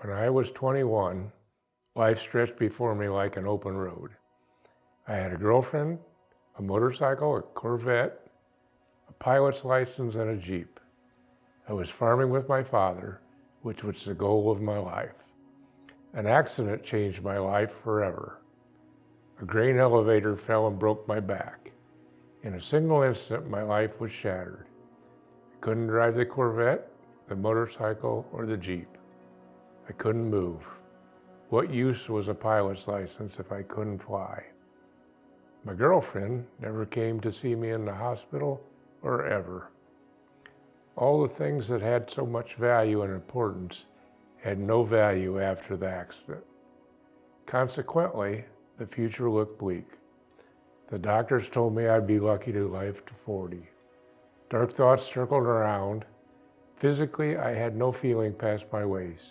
When I was 21, life stretched before me like an open road. I had a girlfriend, a motorcycle, a Corvette, a pilot's license, and a Jeep. I was farming with my father, which was the goal of my life. An accident changed my life forever. A grain elevator fell and broke my back. In a single instant, my life was shattered. I couldn't drive the Corvette, the motorcycle, or the Jeep. I couldn't move. What use was a pilot's license if I couldn't fly? My girlfriend never came to see me in the hospital or ever. All the things that had so much value and importance had no value after the accident. Consequently, the future looked bleak. The doctors told me I'd be lucky to live to 40. Dark thoughts circled around. Physically, I had no feeling past my waist.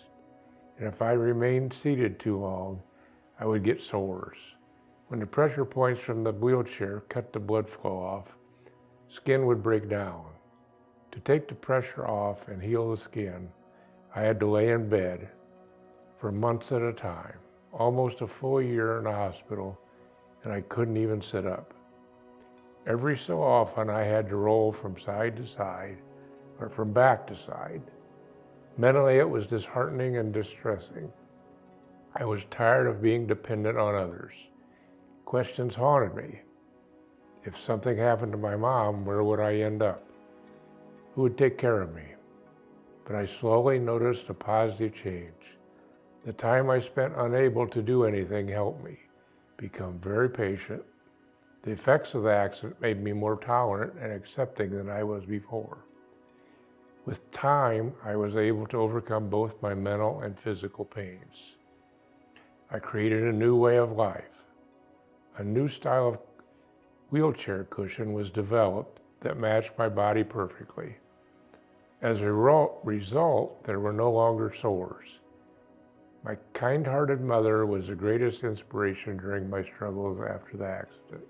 And if I remained seated too long, I would get sores. When the pressure points from the wheelchair cut the blood flow off, skin would break down. To take the pressure off and heal the skin, I had to lay in bed for months at a time, almost a full year in the hospital, and I couldn't even sit up. Every so often, I had to roll from side to side or from back to side. Mentally, it was disheartening and distressing. I was tired of being dependent on others. Questions haunted me. If something happened to my mom, where would I end up? Who would take care of me? But I slowly noticed a positive change. The time I spent unable to do anything helped me become very patient. The effects of the accident made me more tolerant and accepting than I was before. With time, I was able to overcome both my mental and physical pains. I created a new way of life. A new style of wheelchair cushion was developed that matched my body perfectly. As a result, there were no longer sores. My kind-hearted mother was the greatest inspiration during my struggles after the accident.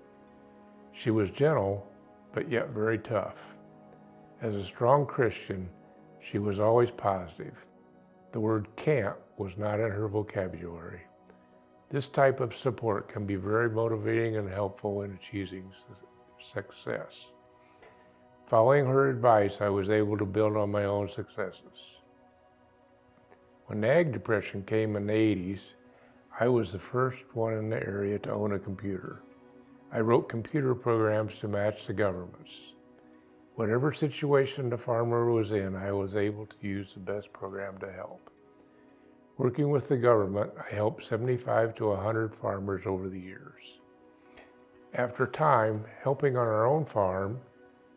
She was gentle, but yet very tough. As a strong Christian, she was always positive. The word can't was not in her vocabulary. This type of support can be very motivating and helpful in achieving success. Following her advice, I was able to build on my own successes. When the ag depression came in the 80s, I was the first one in the area to own a computer. I wrote computer programs to match the government's. Whatever situation the farmer was in, I was able to use the best program to help. Working with the government, I helped 75 to 100 farmers over the years. After time, helping on our own farm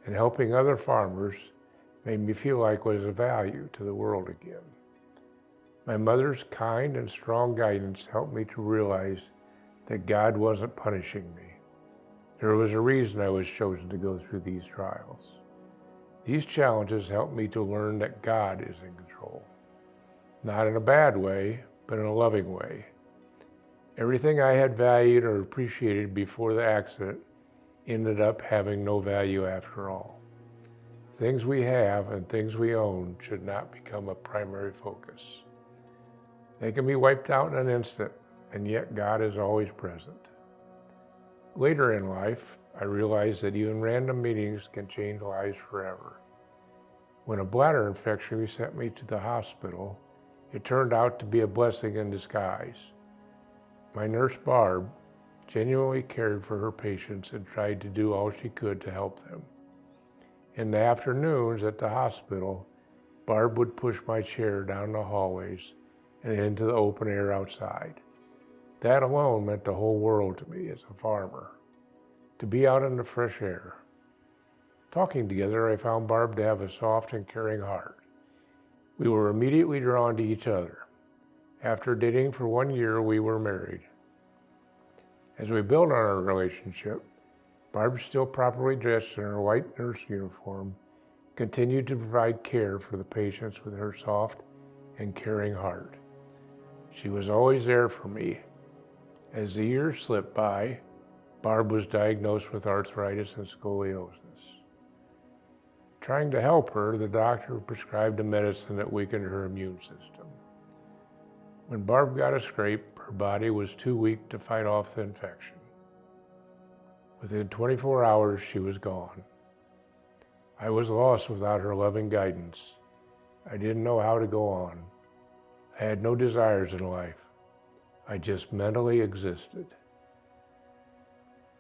and helping other farmers made me feel like I was of value to the world again. My mother's kind and strong guidance helped me to realize that God wasn't punishing me. There was a reason I was chosen to go through these trials. These challenges helped me to learn that God is in control. Not in a bad way, but in a loving way. Everything I had valued or appreciated before the accident ended up having no value after all. Things we have and things we own should not become a primary focus. They can be wiped out in an instant, and yet God is always present. Later in life, I realized that even random meetings can change lives forever. When a bladder infection sent me to the hospital, it turned out to be a blessing in disguise. My nurse, Barb, genuinely cared for her patients and tried to do all she could to help them. In the afternoons at the hospital, Barb would push my chair down the hallways and into the open air outside. That alone meant the whole world to me as a farmer, to be out in the fresh air. Talking together, I found Barb to have a soft and caring heart. We were immediately drawn to each other. After dating for 1 year, we were married. As we built on our relationship, Barb, still properly dressed in her white nurse uniform, continued to provide care for the patients with her soft and caring heart. She was always there for me. As the years slipped by, Barb was diagnosed with arthritis and scoliosis. Trying to help her, the doctor prescribed a medicine that weakened her immune system. When Barb got a scrape, her body was too weak to fight off the infection. Within 24 hours, she was gone. I was lost without her loving guidance. I didn't know how to go on. I had no desires in life. I just mentally existed.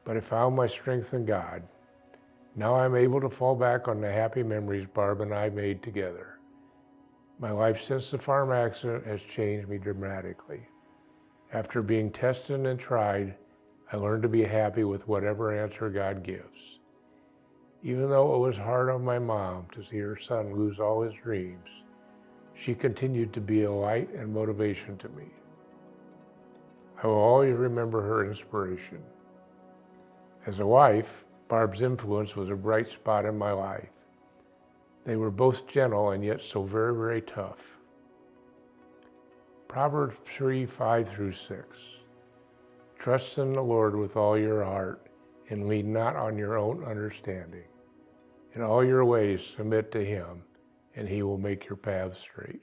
But I found my strength in God. Now I'm able to fall back on the happy memories Barb and I made together. My life since the farm accident has changed me dramatically. After being tested and tried, I learned to be happy with whatever answer God gives. Even though it was hard on my mom to see her son lose all his dreams, she continued to be a light and motivation to me. I will always remember her inspiration. As a wife, Barb's influence was a bright spot in my life. They were both gentle and yet so very, very tough. Proverbs 3:5-6. Trust in the Lord with all your heart and lean not on your own understanding. In all your ways submit to Him, and He will make your paths straight.